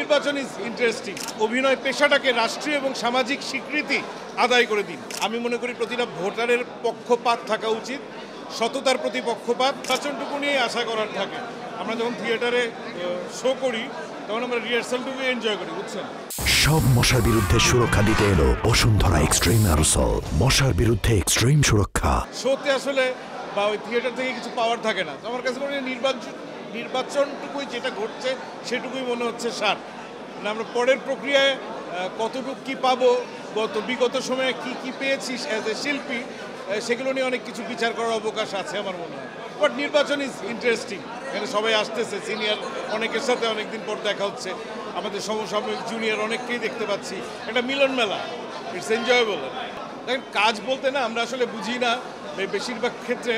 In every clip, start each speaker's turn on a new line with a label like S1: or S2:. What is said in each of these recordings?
S1: নির্বাচন is interesting. অভিনয় পেশাটাকে রাষ্ট্রীয় এবং সামাজিক স্বীকৃতি আদায় করে দিন। আমি মনে করি প্রতিটা ভোটারের পক্ষপাত থাকা উচিত, সততার প্রতি পক্ষপাত। নির্বাচনটুকু নিয়ে আশা করার থাকে। আমরা যখন থিয়েটারে শো করি তখন আমরা রিহার্সালটুকু এনজয় করি, বুঝছেন।
S2: সব মশার বিরুদ্ধে সুরক্ষা দিতে এলো বসুন্ধরা এক্সট্রিম অ্যারোসল। মশার বিরুদ্ধে এক্সট্রিম সুরক্ষা।
S1: শোতে আসলে বা ওই থিয়েটার থেকে কিছু পাওয়ার থাকে না। আমার কাছে মনে হয় নির্বাচনটুকুই যেটা ঘটছে সেটুকুই মনে হচ্ছে সার। মানে আমরা পরের প্রক্রিয়ায় কতটুকু কী পাবো, বিগত সময়ে কি পেয়েছি অ্যাজ এ শিল্পী, সেগুলো নিয়ে অনেক কিছু বিচার করার অবকাশ আছে আমার মনে হয়। বাট নির্বাচন ইজ ইন্টারেস্টিং। এখানে সবাই আসতেছে, সিনিয়র অনেকের সাথে অনেকদিন পর দেখা হচ্ছে, আমাদের সমসাময়িক জুনিয়র অনেককেই দেখতে পাচ্ছি। একটা মিলন মেলা, ইটস এনজয়েবল। দেখেন, কাজ বলতে না আমরা আসলে বুঝি না। বেশিরভাগ ক্ষেত্রে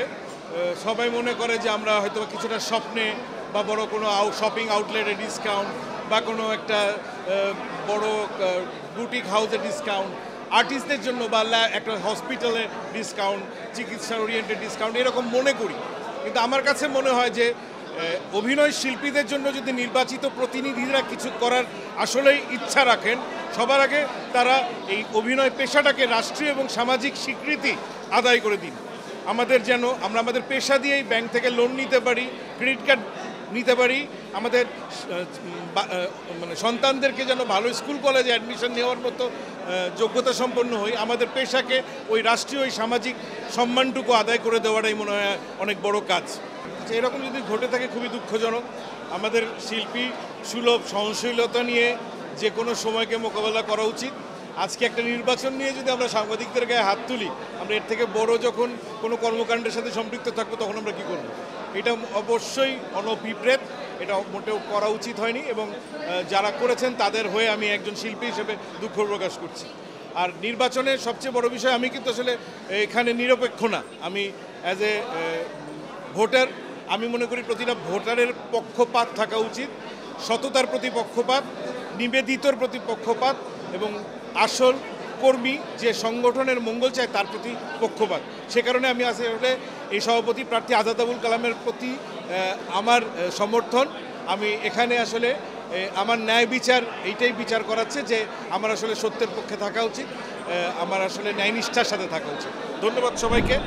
S1: সবাই মনে করে যে আমরা হয়তো কিছুটা স্বপ্নে বা বড় কোনো শপিং আউটলেটে ডিসকাউন্ট বা কোনো একটা বড় বুটিক হাউসে ডিসকাউন্ট, আর্টিস্টদের জন্য বা একটা হসপিটালে ডিসকাউন্ট, চিকিৎসা ওরিয়েন্টেড ডিসকাউন্ট এরকম মনে করি। কিন্তু আমার কাছে মনে হয় যে অভিনয় শিল্পীদের জন্য যদি নির্বাচিত প্রতিনিধিরা কিছু করার আসলেই ইচ্ছা রাখেন, সবার আগে তারা এই অভিনয় পেশাটাকে রাষ্ট্রীয় এবং সামাজিক স্বীকৃতি আদায় করে দিন। আমরা আমাদের পেশা দিয়েই ব্যাংক থেকে লোন নিতে পারি, ক্রেডিট কার্ড নিতে পারি, আমাদের মানে সন্তানদেরকে যেন ভালো স্কুল কলেজে অ্যাডমিশন নেওয়ার মতো যোগ্যতা সম্পন্ন হই। আমাদের পেশাকে ওই রাষ্ট্রীয় ওই সামাজিক সম্মানটুকু আদায় করে দেওয়াটাই মনে হয় অনেক বড় কাজ। এরকম যদি ঘটে থাকে খুবই দুঃখজনক। আমাদের শিল্পী সুলভ সহনশীলতা নিয়ে যে কোনো সময়কে মোকাবেলা করা উচিত। আজকে একটা নির্বাচন নিয়ে যদি আমরা সাংবাদিকদের গায়ে হাত তুলি, আমরা এর থেকে বড় যখন কোনো কর্মকাণ্ডের সাথে সম্পৃক্ত থাকবো তখন আমরা কী করব? এটা অবশ্যই অনভিপ্রেত, এটা মোটেও করা উচিত হয়নি এবং যারা করেছেন তাদের হয়ে আমি একজন শিল্পী হিসেবে দুঃখ প্রকাশ করছি। আর নির্বাচনের সবচেয়ে বড় বিষয়, আমি কিন্তু আসলে এখানে নিরপেক্ষ না। আমি অ্যাজ এ ভোটার, আমি মনে করি প্রতিটা ভোটারের পক্ষপাত থাকা উচিত, সততার প্রতি পক্ষপাত, নিবেদিতর প্রতি পক্ষপাত এবং আসল কর্মী যে সংগঠনের মঙ্গল চায় তার প্রতি পক্ষপাত। সে কারণে আমি আসলে এই সভাপতি প্রার্থী আজাদ আবুল কালামের প্রতি আমার সমর্থন। আমি এখানে আসলে আমার ন্যায় বিচার এইটাই বিচার করাচ্ছে যে আমার আসলে সত্যের পক্ষে থাকা উচিত, আমার আসলে ন্যায়নিষ্ঠার সাথে থাকা উচিত। ধন্যবাদ সবাইকে।